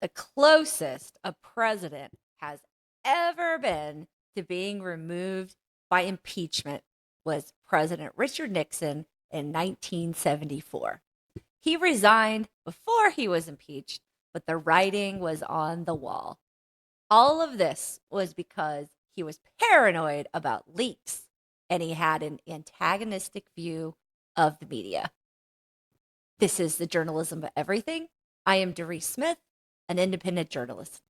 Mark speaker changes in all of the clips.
Speaker 1: The closest a president has ever been to being removed by impeachment was President Richard Nixon in 1974. He resigned before he was impeached, but the writing was on the wall. All of this was because he was paranoid about leaks and he had an antagonistic view of the media. This is the Journalism of Everything. I am Darisse Smith, an independent journalist.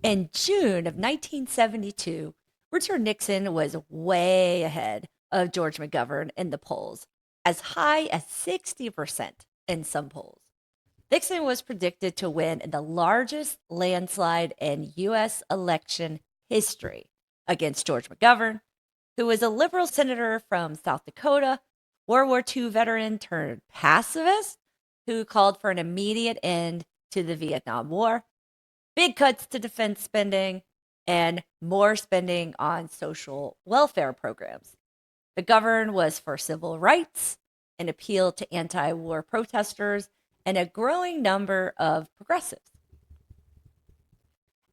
Speaker 1: In June of 1972, Richard Nixon was way ahead of George McGovern in the polls, as high as 60% in some polls. Nixon was predicted to win in the largest landslide in U.S. election history against George McGovern, who was a liberal senator from South Dakota, World War II veteran turned pacifist, who called for an immediate end to the Vietnam War, big cuts to defense spending, and more spending on social welfare programs. McGovern was for civil rights, an appeal to anti war protesters, and a growing number of progressives.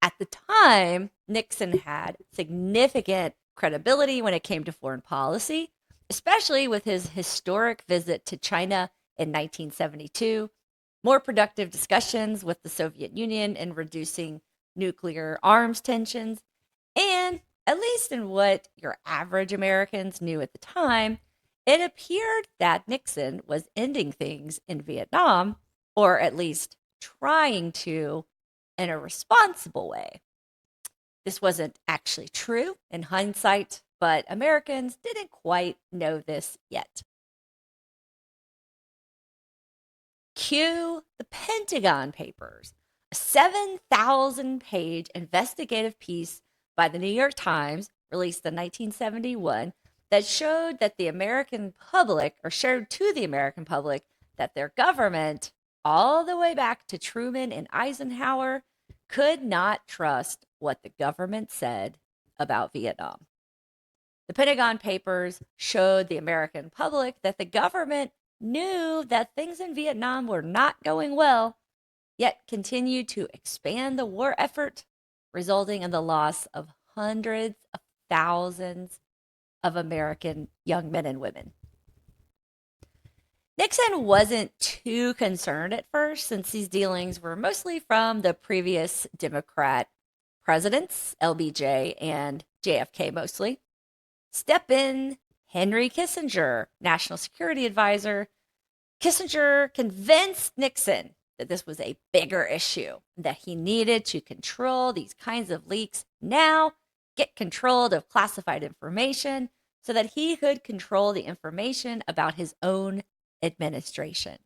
Speaker 1: At the time, Nixon had significant credibility when it came to foreign policy, especially with his historic visit to China in 1972, more productive discussions with the Soviet Union in reducing nuclear arms tensions, and at least in what your average Americans knew at the time, it appeared that Nixon was ending things in Vietnam, or at least trying to in a responsible way. This wasn't actually true in hindsight, but Americans didn't quite know this yet. Cue the Pentagon Papers, a 7,000-page investigative piece by the New York Times released in 1971 that showed that the American public, or showed to the American public, that their government, all the way back to Truman and Eisenhower, could not trust what the government said about Vietnam. The Pentagon Papers showed the American public that the government knew that things in Vietnam were not going well, yet continued to expand the war effort, resulting in the loss of hundreds of thousands of American young men and women. Nixon wasn't too concerned at first, since these dealings were mostly from the previous Democrat presidents, LBJ and JFK mostly. Step in Henry Kissinger, National Security Advisor. Kissinger convinced Nixon that this was a bigger issue, that he needed to control these kinds of leaks now, get control of classified information so that he could control the information about his own administration.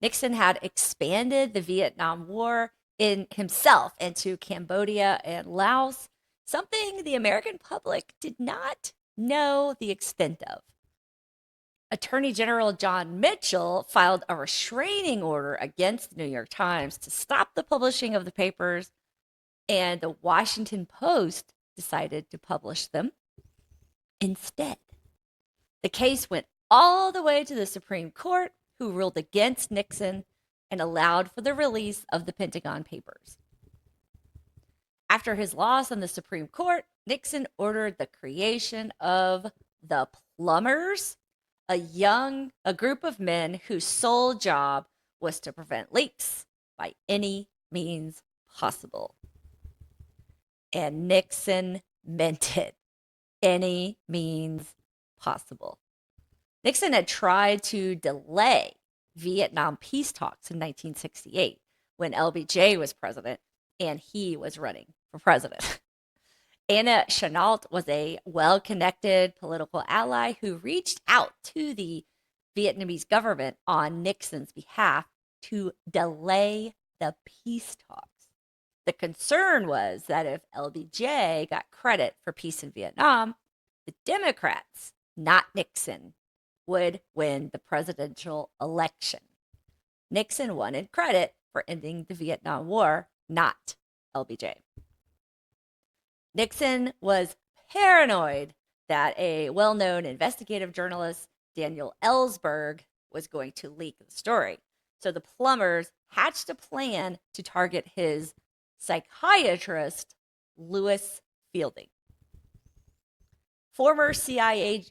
Speaker 1: Nixon had expanded the Vietnam War in himself into Cambodia and Laos, something the American public did not know the extent of. Attorney General John Mitchell filed a restraining order against the New York Times to stop the publishing of the papers, and the Washington Post decided to publish them instead. The case went all the way to the Supreme Court, who ruled against Nixon and allowed for the release of the Pentagon Papers. After his loss on the Supreme Court, Nixon ordered the creation of the Plumbers, a group of men whose sole job was to prevent leaks by any means possible. And Nixon meant it. Any means possible. Nixon had tried to delay Vietnam peace talks in 1968 when LBJ was president and he was running for president. Anna Chennault was a well-connected political ally who reached out to the Vietnamese government on Nixon's behalf to delay the peace talks. The concern was that if LBJ got credit for peace in Vietnam, the Democrats, not Nixon, would win the presidential election. Nixon wanted credit for ending the Vietnam War, not LBJ. Nixon was paranoid that a well-known investigative journalist, Daniel Ellsberg, was going to leak the story. So the plumbers hatched a plan to target his psychiatrist, Lewis Fielding. Former CIA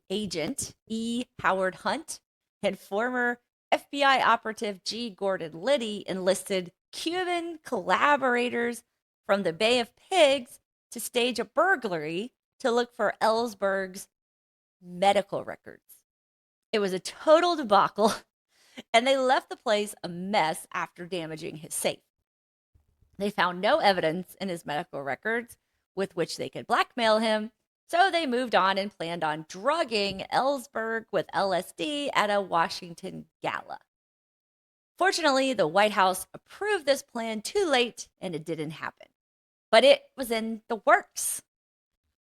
Speaker 1: agent E. Howard Hunt and former FBI operative G. Gordon Liddy enlisted Cuban collaborators from the Bay of Pigs to stage a burglary to look for Ellsberg's medical records. It was a total debacle, and they left the place a mess after damaging his safe. They found no evidence in his medical records with which they could blackmail him, so they moved on and planned on drugging Ellsberg with LSD at a Washington gala. Fortunately, the White House approved this plan too late, and it didn't happen. But it was in the works.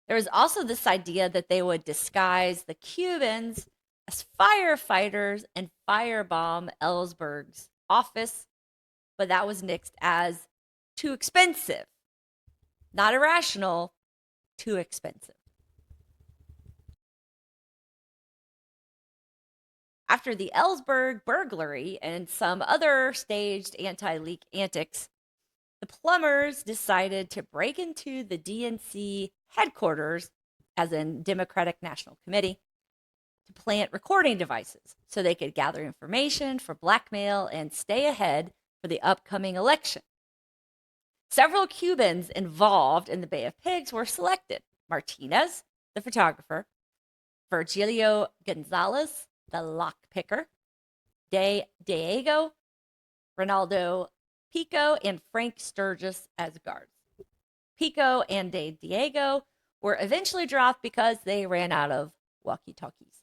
Speaker 1: There was also this idea that they would disguise the Cubans as firefighters and firebomb Ellsberg's office, but that was nixed as too expensive. Not irrational, too expensive. After the Ellsberg burglary and some other staged anti-leak antics, the plumbers decided to break into the DNC headquarters, as in Democratic National Committee, to plant recording devices so they could gather information for blackmail and stay ahead for the upcoming election. Several Cubans involved in the Bay of Pigs were selected. Martinez, the photographer, Virgilio Gonzalez, the lockpicker, Diego, Ronaldo Pico, and Frank Sturgis as guards. Pico and Diego were eventually dropped because they ran out of walkie-talkies.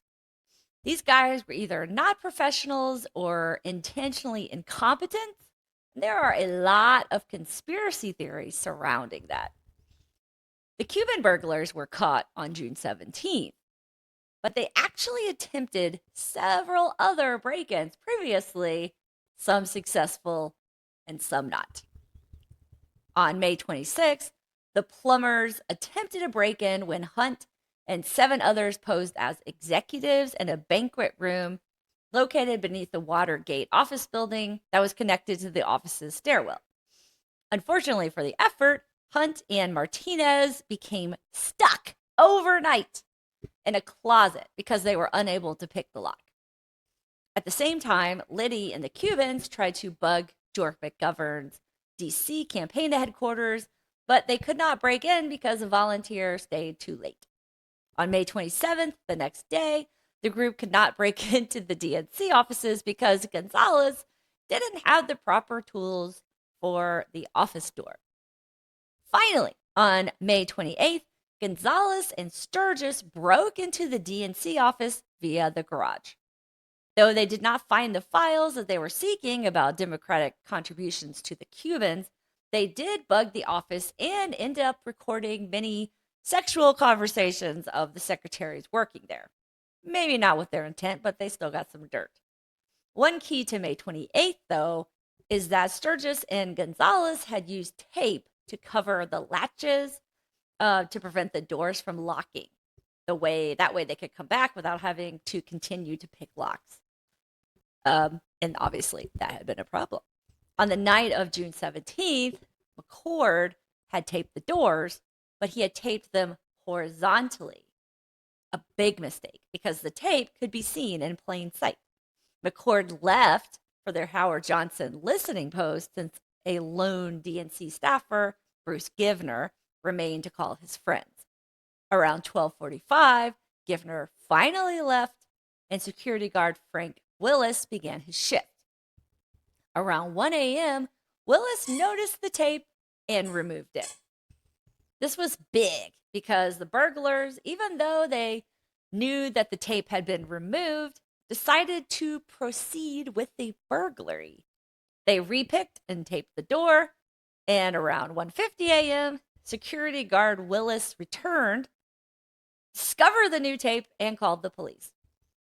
Speaker 1: These guys were either not professionals or intentionally incompetent. There are a lot of conspiracy theories surrounding that. The Cuban burglars were caught on June 17th, but they actually attempted several other break-ins previously, some successful and some not. On May 26th, the plumbers attempted a break-in when Hunt and 7 others posed as executives in a banquet room located beneath the Watergate office building that was connected to the office's stairwell. Unfortunately for the effort, Hunt and Martinez became stuck overnight in a closet because they were unable to pick the lock. At the same time, Liddy and the Cubans tried to bug George McGovern's D.C. campaign headquarters, but they could not break in because a volunteer stayed too late. On May 27th, the next day, the group could not break into the DNC offices because Gonzalez didn't have the proper tools for the office door. Finally, on May 28th, Gonzalez and Sturgis broke into the DNC office via the garage. Though they did not find the files that they were seeking about Democratic contributions to the Cubans, they did bug the office and end up recording many sexual conversations of the secretaries working there. Maybe not with their intent, but they still got some dirt. One key to May 28th, though, is that Sturgis and Gonzalez had used tape to cover the latches to prevent the doors from locking. That way they could come back without having to continue to pick locks. And obviously that had been a problem. On the night of June 17th, McCord had taped the doors, but he had taped them horizontally. A big mistake because the tape could be seen in plain sight. McCord left for their Howard Johnson listening post since a lone DNC staffer, Bruce Givner, remained to call his friends. Around 12:45, Givner finally left and security guard Frank Willis began his shift. Around 1 a.m., Willis noticed the tape and removed it. This was big because the burglars, even though they knew that the tape had been removed, decided to proceed with the burglary. They repicked and taped the door, and around 1:50 a.m., security guard Willis returned, discovered the new tape, and called the police.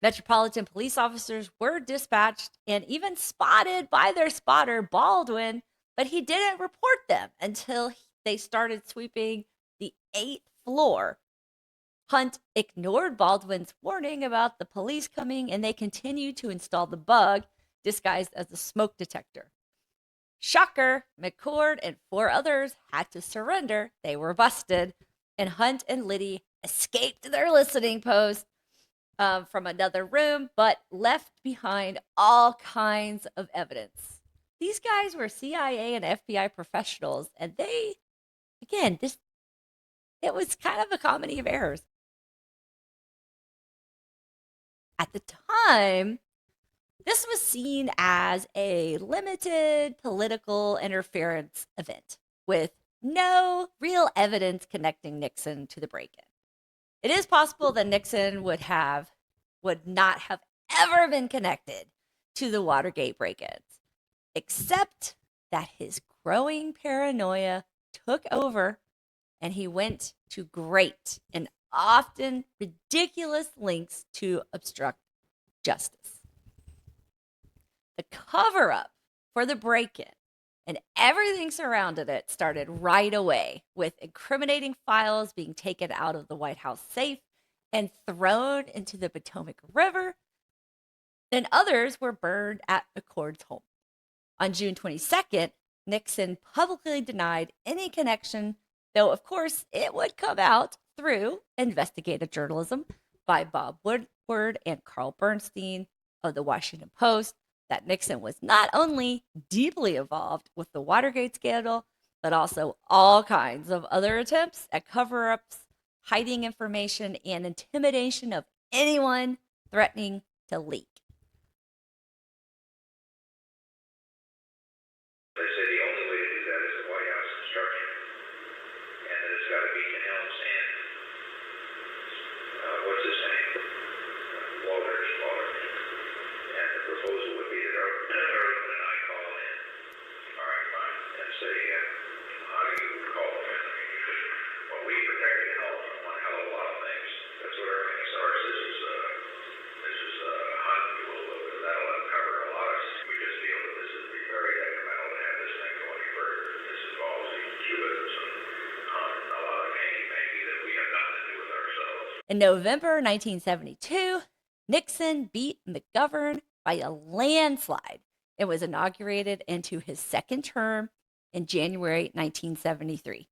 Speaker 1: Metropolitan police officers were dispatched and even spotted by their spotter, Baldwin, but he didn't report them until they started sweeping the 8th floor. Hunt ignored Baldwin's warning about the police coming, and they continued to install the bug disguised as a smoke detector. Shocker, McCord and 4 others had to surrender. They were busted, and Hunt and Liddy escaped their listening post from another room, but left behind all kinds of evidence. These guys were CIA and FBI professionals, and they, again, it was kind of a comedy of errors. At the time, this was seen as a limited political interference event with no real evidence connecting Nixon to the break-in. It is possible that Nixon would not have ever been connected to the Watergate break-ins, except that his growing paranoia took over and he went to great and often ridiculous lengths to obstruct justice. The cover-up for the break-in and everything surrounded it started right away, with incriminating files being taken out of the White House safe and thrown into the Potomac River. Then others were burned at McCord's home. On June 22nd, Nixon publicly denied any connection, though, of course, it would come out through investigative journalism by Bob Woodward and Carl Bernstein of the Washington Post that Nixon was not only deeply involved with the Watergate scandal, but also all kinds of other attempts at cover-ups, hiding information, and intimidation of anyone threatening to leak.
Speaker 2: They say the only way to do that is the White House instruction, and that it's got to be in Helms and what's his name? Walters. And the proposal would be that Erwin and I call in. All right, fine. And say, how do you call them in? Well, we protected Helms from one hell of a lot of things. That's what everything starts. This is Hunt. That'll uncover a lot of. We just feel that this would be very detrimental to have this thing going further. This involves the Cubans and Hunt and a lot of hanky-panky that we have nothing to do with ourselves.
Speaker 1: In November 1972, Nixon beat McGovern by a landslide and was inaugurated into his second term in January 1973.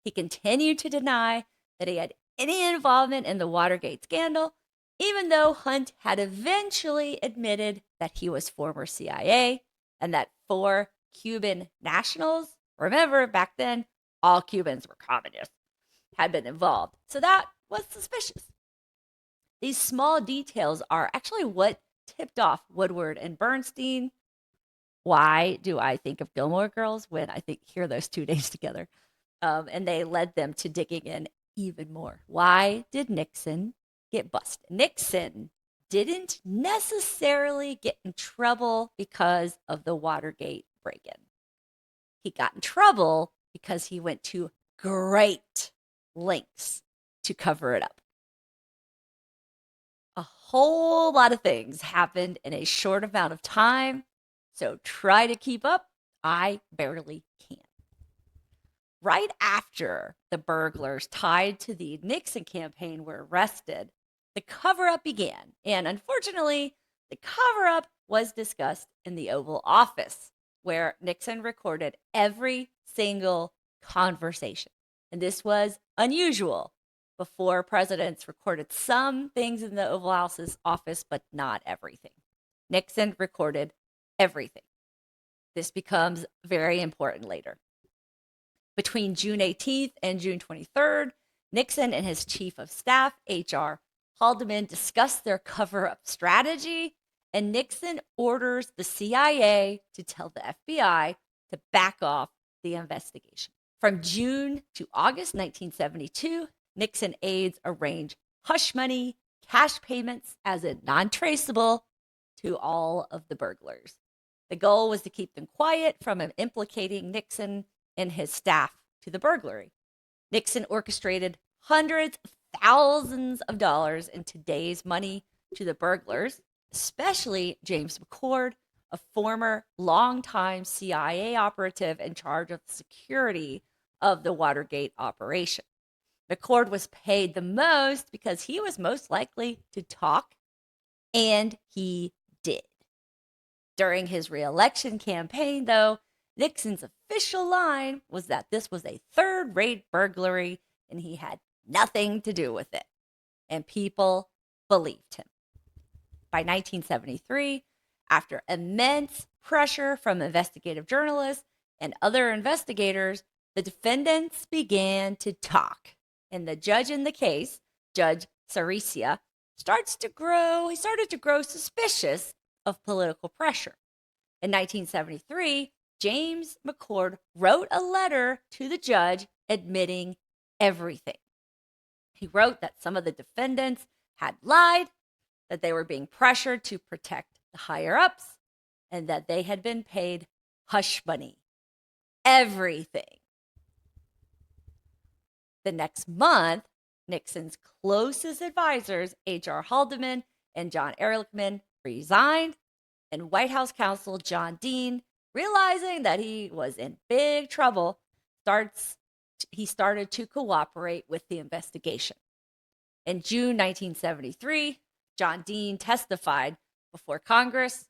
Speaker 1: He continued to deny that he had any involvement in the Watergate scandal, even though Hunt had eventually admitted that he was former CIA and that 4 Cuban nationals, remember back then, all Cubans were communists, had been involved. So that was suspicious. These small details are actually what tipped off Woodward and Bernstein. Why do I think of Gilmore Girls when I hear those 2 names together? And they led them to digging in even more. Why did Nixon get busted? Nixon didn't necessarily get in trouble because of the Watergate break-in. He got in trouble because he went to great lengths to cover it up. A whole lot of things happened in a short amount of time, so try to keep up. I barely can. Right after the burglars tied to the Nixon campaign were arrested, the cover-up began, and unfortunately, the cover-up was discussed in the Oval Office, where Nixon recorded every single conversation. And this was unusual. Before, presidents recorded some things in the Oval Office, but not everything. Nixon recorded everything. This becomes very important later. Between June 18th and June 23rd, Nixon and his chief of staff, H.R. Haldeman, discussed their cover-up strategy, and Nixon orders the CIA to tell the FBI to back off the investigation. From June to August 1972, Nixon aides arranged hush money, cash payments as in non-traceable to all of the burglars. The goal was to keep them quiet from implicating Nixon and his staff to the burglary. Nixon orchestrated hundreds of thousands of dollars in today's money to the burglars, especially James McCord, a former longtime CIA operative in charge of the security of the Watergate operation. McCord was paid the most because he was most likely to talk, and he did. During his reelection campaign, though, Nixon's official line was that this was a third-rate burglary and he had nothing to do with it. And people believed him. By 1973, after immense pressure from investigative journalists and other investigators, the defendants began to talk. And the judge in the case, Judge Darisse, started to grow suspicious of political pressure. In 1973, James McCord wrote a letter to the judge admitting everything. He wrote that some of the defendants had lied, that they were being pressured to protect the higher-ups, and that they had been paid hush money. Everything. The next month, Nixon's closest advisors, H.R. Haldeman and John Ehrlichman, resigned, and White House counsel John Dean, realizing that he was in big trouble, he started to cooperate with the investigation. In June 1973, John Dean testified before Congress,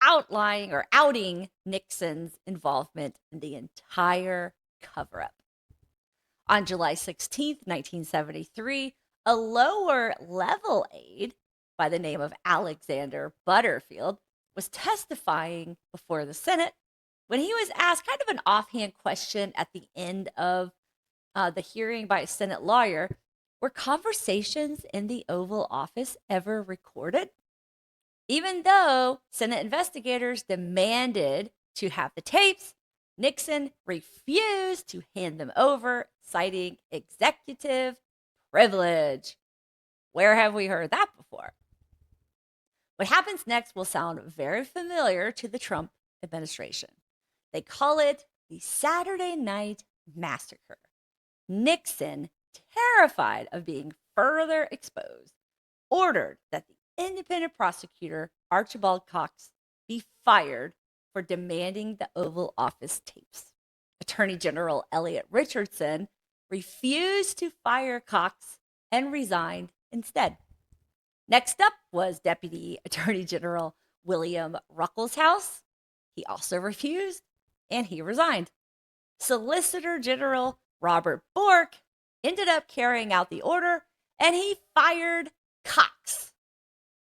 Speaker 1: outing Nixon's involvement in the entire cover-up. On July 16, 1973, a lower-level aide by the name of Alexander Butterfield was testifying before the Senate when he was asked kind of an offhand question at the end of the hearing by a Senate lawyer. Were conversations in the Oval Office ever recorded? Even though Senate investigators demanded to have the tapes, Nixon refused to hand them over, citing executive privilege. Where have we heard that before? What happens next will sound very familiar to the Trump administration. They call it the Saturday Night Massacre. Nixon, terrified of being further exposed, ordered that the independent prosecutor, Archibald Cox, be fired for demanding the Oval Office tapes. Attorney General Elliot Richardson refused to fire Cox and resigned instead. Next up was Deputy Attorney General William Ruckelshaus. He also refused, and he resigned. Solicitor General Robert Bork ended up carrying out the order, and he fired Cox.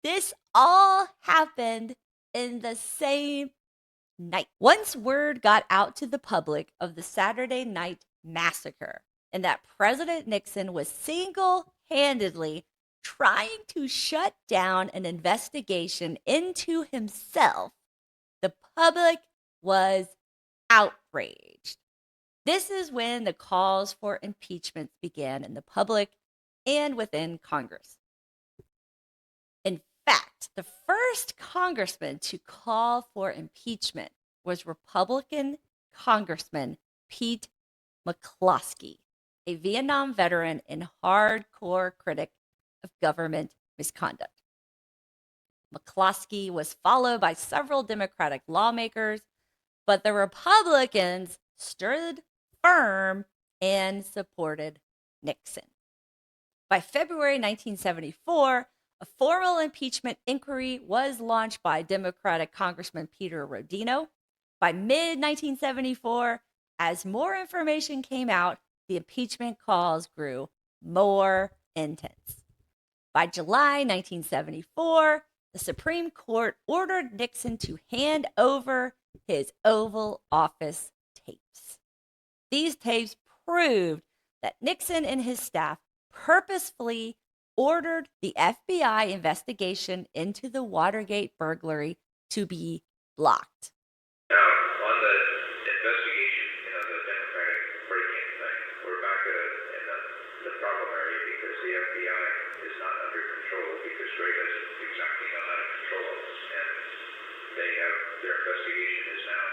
Speaker 1: This all happened in the same night. Once word got out to the public of the Saturday Night Massacre and that President Nixon was single-handedly trying to shut down an investigation into himself, the public was outraged. This is when the calls for impeachment began in the public and within Congress. In fact, the first congressman to call for impeachment was Republican Congressman Pete McCloskey, a Vietnam veteran and hardcore critic of government misconduct. McCloskey was followed by several Democratic lawmakers, but the Republicans stood firm and supported Nixon. By February 1974, a formal impeachment inquiry was launched by Democratic Congressman Peter Rodino. By mid-1974, as more information came out, the impeachment calls grew more intense. By July 1974, the Supreme Court ordered Nixon to hand over his Oval Office tapes. These tapes proved that Nixon and his staff purposefully ordered the FBI investigation into the Watergate burglary to be blocked.
Speaker 2: Now, on the investigation, the Democratic break-in thing, we're back in the problem area because the FBI is not under control their investigation is now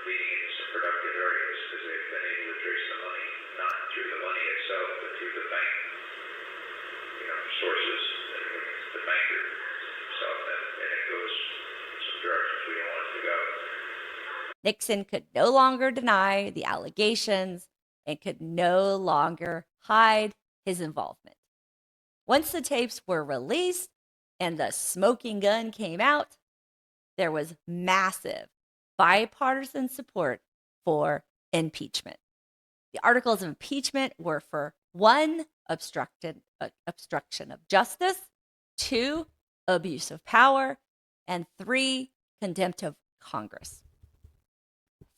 Speaker 2: leading into some productive areas because they've been able to trace the money, not through the money itself, but through the bank, sources, the banker itself, and it goes some directions we don't want it to go.
Speaker 1: Nixon could no longer deny the allegations and could no longer hide his involvement. Once the tapes were released and the smoking gun came out, there was massive bipartisan support for impeachment. The articles of impeachment were for 1, obstruction of justice, 2, abuse of power, and 3, contempt of Congress.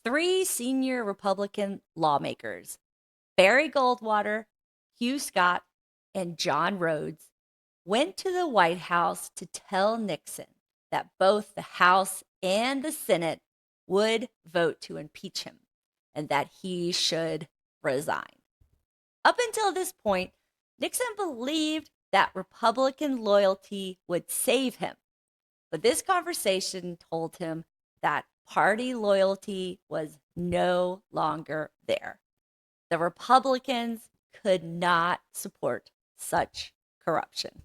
Speaker 1: 3 senior Republican lawmakers, Barry Goldwater, Hugh Scott, and John Rhodes, went to the White House to tell Nixon that both the House and the Senate would vote to impeach him and that he should resign. Up until this point, Nixon believed that Republican loyalty would save him. But this conversation told him that party loyalty was no longer there. The Republicans could not support such corruption.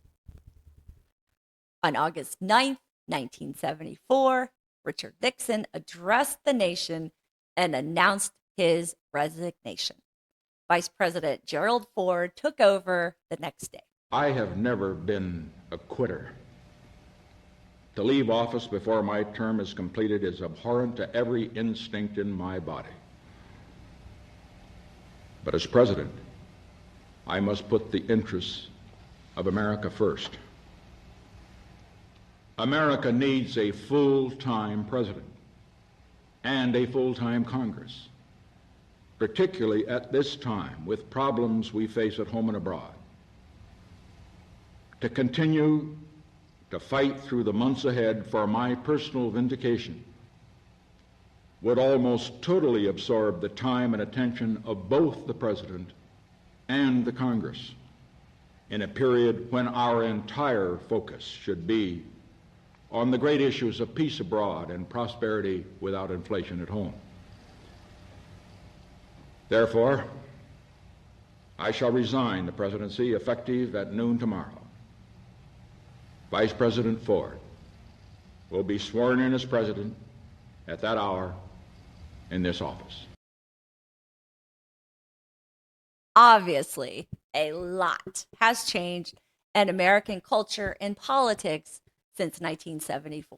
Speaker 1: On August 9th, 1974, Richard Nixon addressed the nation and announced his resignation. Vice President Gerald Ford took over the next day.
Speaker 3: I have never been a quitter. To leave office before my term is completed is abhorrent to every instinct in my body. But as president, I must put the interests of America first. America needs a full-time president and a full-time Congress, particularly at this time with problems we face at home and abroad. To continue to fight through the months ahead for my personal vindication would almost totally absorb the time and attention of both the President and the Congress in a period when our entire focus should be on the great issues of peace abroad and prosperity without inflation at home. Therefore, I shall resign the presidency effective at noon tomorrow. Vice President Ford will be sworn in as president at that hour in this office.
Speaker 1: Obviously, a lot has changed in American culture and politics since 1974.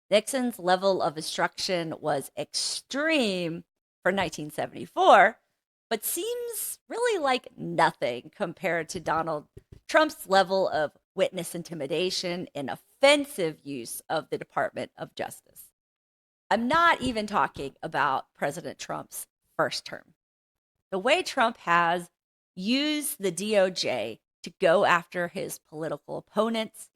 Speaker 1: Nixon's level of obstruction was extreme for 1974, but seems really like nothing compared to Donald Trump's level of witness intimidation and offensive use of the Department of Justice. I'm not even talking about President Trump's first term. The way Trump has used the DOJ to go after his political opponents,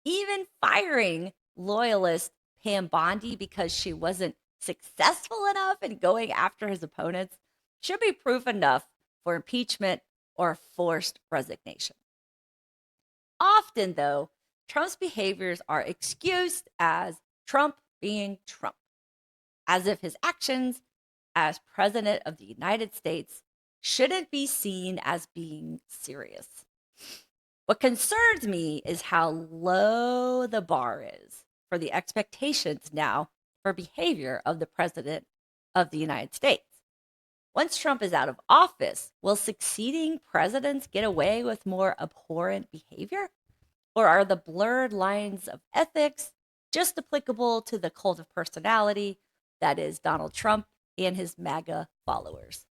Speaker 1: even firing loyalist Pam Bondi because she wasn't successful enough in going after his opponents, should be proof enough for impeachment or forced resignation. Often, though, Trump's behaviors are excused as Trump being Trump, as if his actions as President of the United States shouldn't be seen as being serious. What concerns me is how low the bar is for the expectations now for behavior of the President of the United States. Once Trump is out of office, will succeeding presidents get away with more abhorrent behavior? Or are the blurred lines of ethics just applicable to the cult of personality that is Donald Trump and his MAGA followers?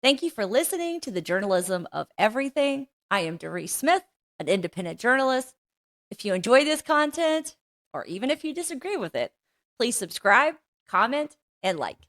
Speaker 1: Thank you for listening to the Journalism of Everything. I am Darisse Smith, an independent journalist. If you enjoy this content, or even if you disagree with it, please subscribe, comment, and like.